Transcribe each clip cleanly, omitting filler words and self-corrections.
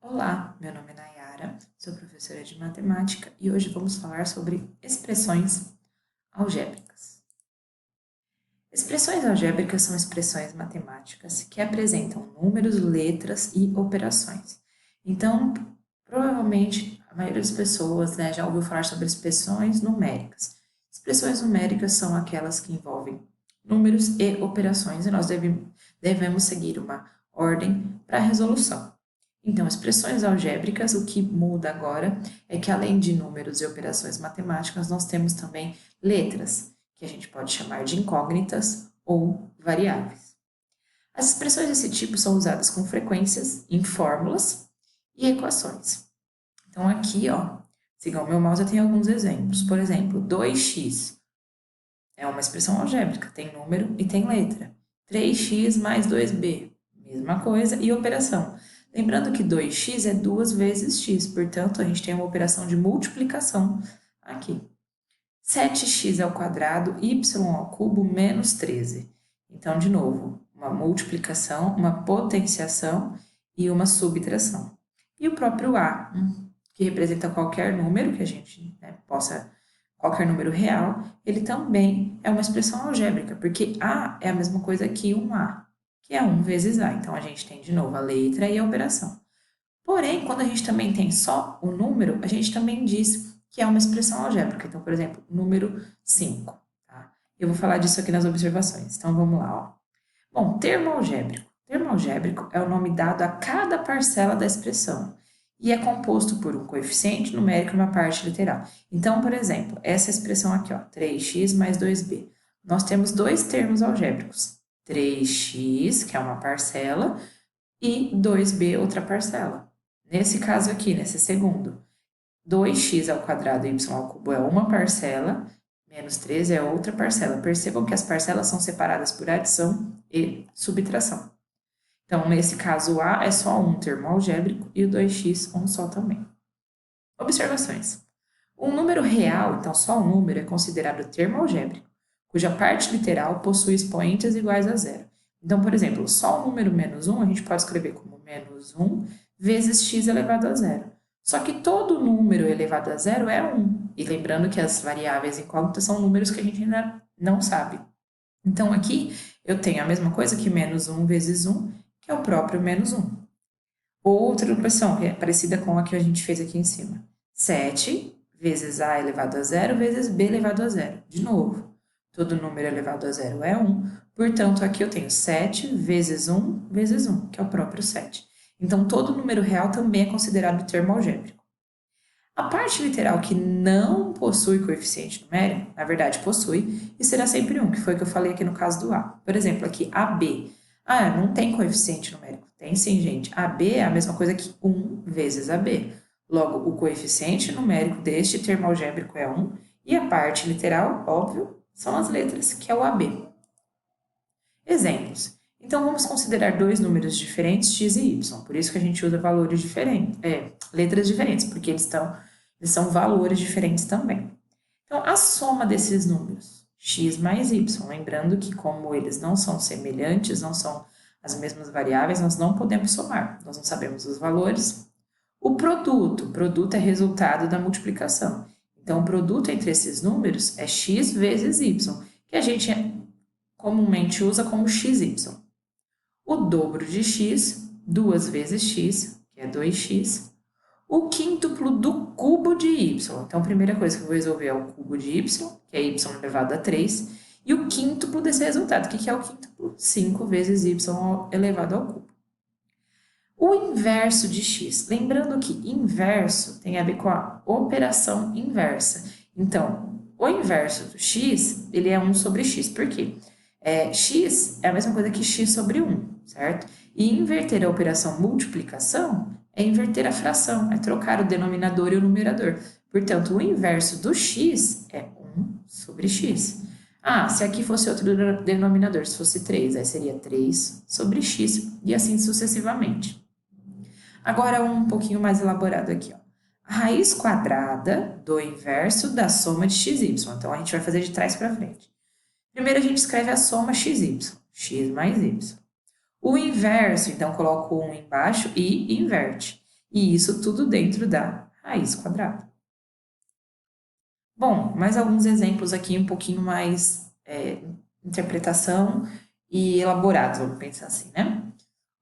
Olá, meu nome é Nayara, sou professora de matemática e hoje vamos falar sobre expressões algébricas. Expressões algébricas são expressões matemáticas que apresentam números, letras e operações. Então, provavelmente a maioria das pessoas, já ouviu falar sobre expressões numéricas. Expressões numéricas são aquelas que envolvem números e operações e nós devemos seguir uma ordem para a resolução. Então, expressões algébricas, o que muda agora é que além de números e operações matemáticas, nós temos também letras, que a gente pode chamar de incógnitas ou variáveis. As expressões desse tipo são usadas com frequências em fórmulas e equações. Então, aqui, siga o meu mouse, eu tenho alguns exemplos. Por exemplo, 2x é uma expressão algébrica, tem número e tem letra. 3x mais 2b, mesma coisa, e operação. Lembrando que 2x é 2 vezes x, portanto, a gente tem uma operação de multiplicação aqui. 7x ao quadrado, y ao cubo, menos 13. Então, de novo, uma multiplicação, uma potenciação e uma subtração. E o próprio a, que representa qualquer número que a gente qualquer número real, ele também é uma expressão algébrica, porque a é a mesma coisa que um a, que é 1 vezes a. Então, a gente tem, de novo, a letra e a operação. Porém, quando a gente também tem só o número, a gente também diz que é uma expressão algébrica. Então, por exemplo, número 5. Tá? Eu vou falar disso aqui nas observações. Então, vamos lá. Ó. Bom, termo algébrico. Termo algébrico é o nome dado a cada parcela da expressão e é composto por um coeficiente numérico e uma parte literal. Então, por exemplo, essa expressão aqui, ó, 3x mais 2b. Nós temos dois termos algébricos. 3x, que é uma parcela, e 2b, outra parcela. Nesse caso aqui, nesse segundo, 2x ao quadrado e y ao cubo é uma parcela, menos 13 é outra parcela. Percebam que as parcelas são separadas por adição e subtração. Então, nesse caso, o a é só um termo algébrico e o 2x um só também. Observações. Um número real, então só um número, é considerado termo algébrico, cuja parte literal possui expoentes iguais a zero. Então, por exemplo, só o número menos 1 a gente pode escrever como menos 1 vezes x elevado a zero. Só que todo número elevado a zero é 1. E lembrando que as variáveis incógnitas são números que a gente ainda não sabe. Então, aqui eu tenho a mesma coisa que menos 1 vezes 1, que é o próprio menos 1. Outra opção, que é parecida com a que a gente fez aqui em cima. 7 vezes a elevado a zero vezes b elevado a zero. De novo, todo número elevado a zero é 1, portanto, aqui eu tenho 7 vezes 1 vezes 1, que é o próprio 7. Então, todo número real também é considerado termo algébrico. A parte literal que não possui coeficiente numérico, na verdade possui, e será sempre 1, que foi o que eu falei aqui no caso do A. Por exemplo, aqui AB. Ah, não tem coeficiente numérico. Tem sim, gente. AB é a mesma coisa que 1 vezes AB. Logo, o coeficiente numérico deste termo algébrico é 1, e a parte literal, óbvio, são as letras, que é o AB. Exemplos. Então, vamos considerar dois números diferentes, x e y. Por isso que a gente usa valores diferentes, letras diferentes, porque eles são valores diferentes também. Então, a soma desses números, x mais y, lembrando que como eles não são semelhantes, não são as mesmas variáveis, nós não podemos somar, nós não sabemos os valores. O produto é resultado da multiplicação. Então, o produto entre esses números é x vezes y, que a gente comumente usa como xy. O dobro de x, 2 vezes x, que é 2x. O quíntuplo do cubo de y. Então, a primeira coisa que eu vou resolver é o cubo de y, que é y elevado a 3. E o quíntuplo desse resultado. O que é o quíntuplo? 5 vezes y elevado ao cubo. O inverso de x. Lembrando que inverso tem a ver com a operação inversa. Então, o inverso do x, ele é 1 sobre x. Por quê? X é a mesma coisa que x sobre 1, certo? E inverter a operação multiplicação é inverter a fração, é trocar o denominador e o numerador. Portanto, o inverso do x é 1 sobre x. Ah, se aqui fosse outro denominador, se fosse 3, aí seria 3 sobre x e assim sucessivamente. Agora, um pouquinho mais elaborado aqui, ó. A raiz quadrada do inverso da soma de xy. Então, a gente vai fazer de trás para frente. Primeiro, a gente escreve a soma xy, x mais y. O inverso, então, coloco 1 embaixo e inverte. E isso tudo dentro da raiz quadrada. Bom, mais alguns exemplos aqui um pouquinho mais interpretação e elaborados, vamos pensar assim, né?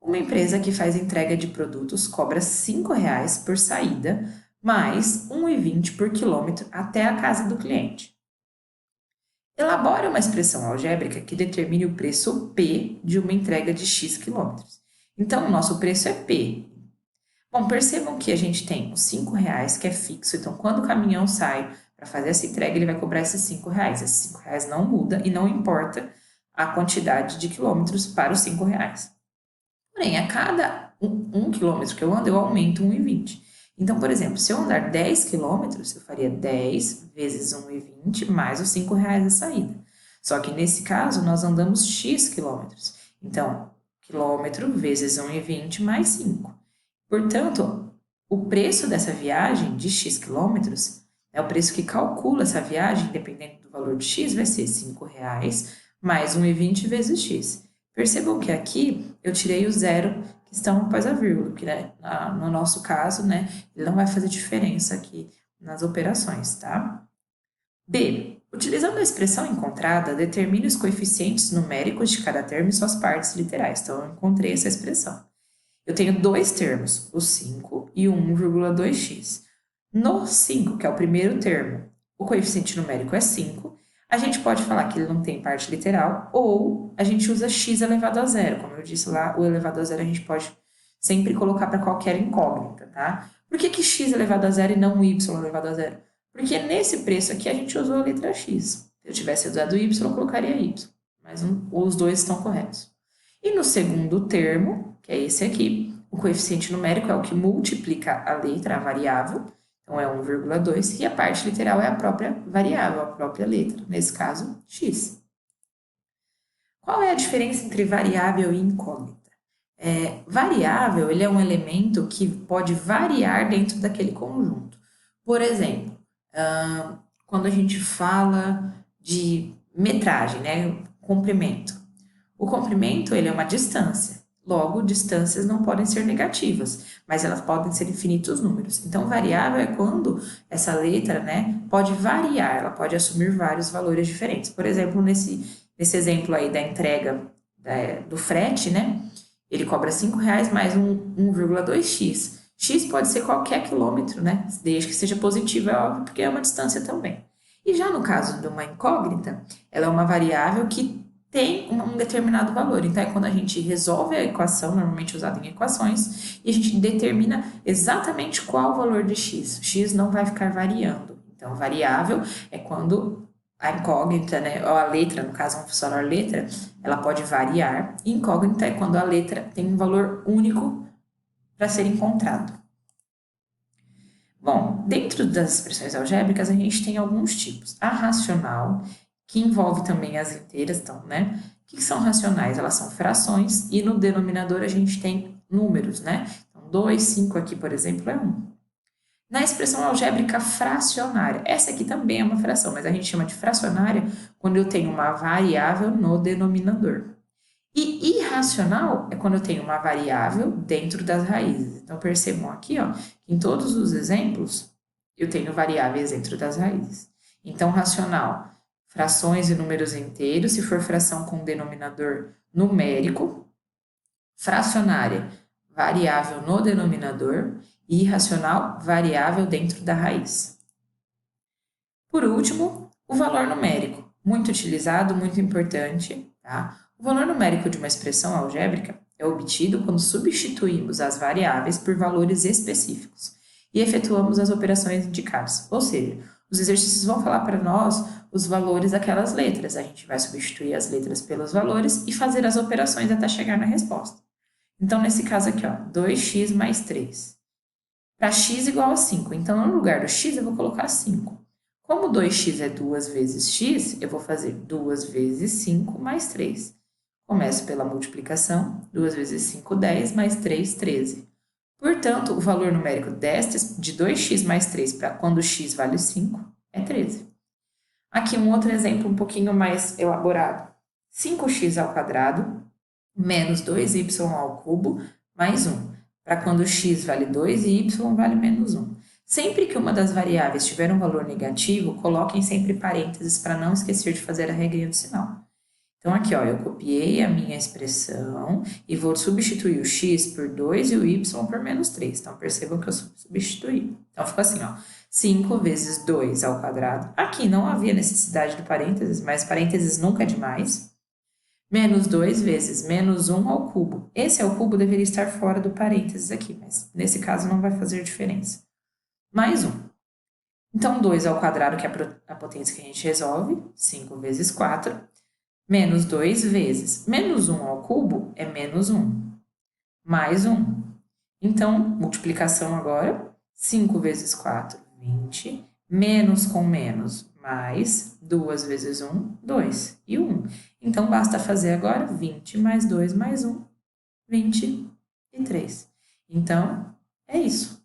Uma empresa que faz entrega de produtos cobra R$ 5,00 por saída, mais R$ 1,20 por quilômetro até a casa do cliente. Elabore uma expressão algébrica que determine o preço P de uma entrega de X quilômetros. Então, o nosso preço é P. Bom, percebam que a gente tem os R$ 5,00 que é fixo, então quando o caminhão sai para fazer essa entrega, ele vai cobrar esses R$ 5,00. Esses R$ 5,00 não muda e não importa a quantidade de quilômetros para os R$ 5,00. Porém, a cada um quilômetro que eu ando, eu aumento 1,20. Então, por exemplo, se eu andar 10 quilômetros, eu faria 10 vezes 1,20 mais os R$ 5,00 da saída. Só que nesse caso, nós andamos X quilômetros. Então, quilômetro vezes 1,20 mais 5. Portanto, o preço dessa viagem de X quilômetros, o preço que calcula essa viagem, dependendo do valor de X, vai ser R$ 5,00 mais 1,20 vezes X. Percebam que aqui eu tirei o zero que estão após a vírgula, porque né, no nosso caso, né, ele não vai fazer diferença aqui nas operações, tá? B. Utilizando a expressão encontrada, determine os coeficientes numéricos de cada termo e suas partes literais. Então, eu encontrei essa expressão. Eu tenho dois termos, o 5 e o 1,2x. No 5, que é o primeiro termo, o coeficiente numérico é 5, a gente pode falar que ele não tem parte literal, ou a gente usa x elevado a zero. Como eu disse lá, o elevado a zero a gente pode sempre colocar para qualquer incógnita, tá? Por que x elevado a zero e não y elevado a zero? Porque nesse preço aqui a gente usou a letra x. Se eu tivesse usado y, eu colocaria y. Mas os dois estão corretos. E no segundo termo, que é esse aqui, o coeficiente numérico é o que multiplica a letra, a variável, então é 1,2, e a parte literal é a própria variável, a própria letra, nesse caso, x. Qual é a diferença entre variável e incógnita? Variável, ele é um elemento que pode variar dentro daquele conjunto. Por exemplo, quando a gente fala de metragem, né, comprimento. O comprimento, ele é uma distância. Logo, distâncias não podem ser negativas, mas elas podem ser infinitos números. Então, variável é quando essa letra, né, pode variar, ela pode assumir vários valores diferentes. Por exemplo, nesse exemplo aí da entrega do frete, né, ele cobra R$ 5,00 mais 1,2x. X pode ser qualquer quilômetro, né, desde que seja positivo, é óbvio, porque é uma distância também. E já no caso de uma incógnita, ela é uma variável que tem um determinado valor. Então, é quando a gente resolve a equação, normalmente usada em equações, e a gente determina exatamente qual o valor de x. X não vai ficar variando. Então, variável é quando a incógnita, né, ou a letra, no caso, vamos falar letra, ela pode variar. E incógnita é quando a letra tem um valor único para ser encontrado. Bom, dentro das expressões algébricas, a gente tem alguns tipos. A racional, que envolve também as inteiras, então, né? O que são racionais? Elas são frações e no denominador a gente tem números, né? Então, 2, 5 aqui, por exemplo, é 1. Na expressão algébrica fracionária, essa aqui também é uma fração, mas a gente chama de fracionária quando eu tenho uma variável no denominador. E irracional é quando eu tenho uma variável dentro das raízes. Então, percebam aqui, ó, em todos os exemplos, eu tenho variáveis dentro das raízes. Então, racional, frações e números inteiros, se for fração com denominador numérico. Fracionária, variável no denominador. E irracional, variável dentro da raiz. Por último, o valor numérico, muito utilizado, muito importante, tá? O valor numérico de uma expressão algébrica é obtido quando substituímos as variáveis por valores específicos e efetuamos as operações indicadas. Ou seja, os exercícios vão falar para nós os valores daquelas letras. A gente vai substituir as letras pelos valores e fazer as operações até chegar na resposta. Então, nesse caso aqui, ó, 2x mais 3. Para x igual a 5. Então, no lugar do x, eu vou colocar 5. Como 2x é 2 vezes x, eu vou fazer 2 vezes 5 mais 3. Começo pela multiplicação, 2 vezes 5, 10, mais 3, 13. Portanto, o valor numérico de 2x mais 3 para quando x vale 5 é 13. Aqui um outro exemplo um pouquinho mais elaborado. 5x ao quadrado menos 2y ao cubo mais 1. para quando x vale 2 e y vale menos 1. Sempre que uma das variáveis tiver um valor negativo, coloquem sempre parênteses para não esquecer de fazer a regrinha do sinal. Então, aqui, ó, eu copiei a minha expressão e vou substituir o x por 2 e o y por menos 3. Então, percebam que eu substituí. Então, ficou assim, ó, 5 vezes 2 ao quadrado. Aqui não havia necessidade do parênteses, mas parênteses nunca é demais. Menos 2 vezes menos 1 ao cubo. Esse ao cubo deveria estar fora do parênteses aqui, mas nesse caso não vai fazer diferença. Mais 1. Então, 2 ao quadrado, que é a potência que a gente resolve, 5 vezes 4. Menos 2 vezes menos 1 ao cubo é menos 1. Mais 1. Então, multiplicação agora. 5 vezes 4, 20. Menos com menos, mais 2 vezes 1, 2. E 1. Então, basta fazer agora 20 mais 2 mais 1, 23. Então, é isso.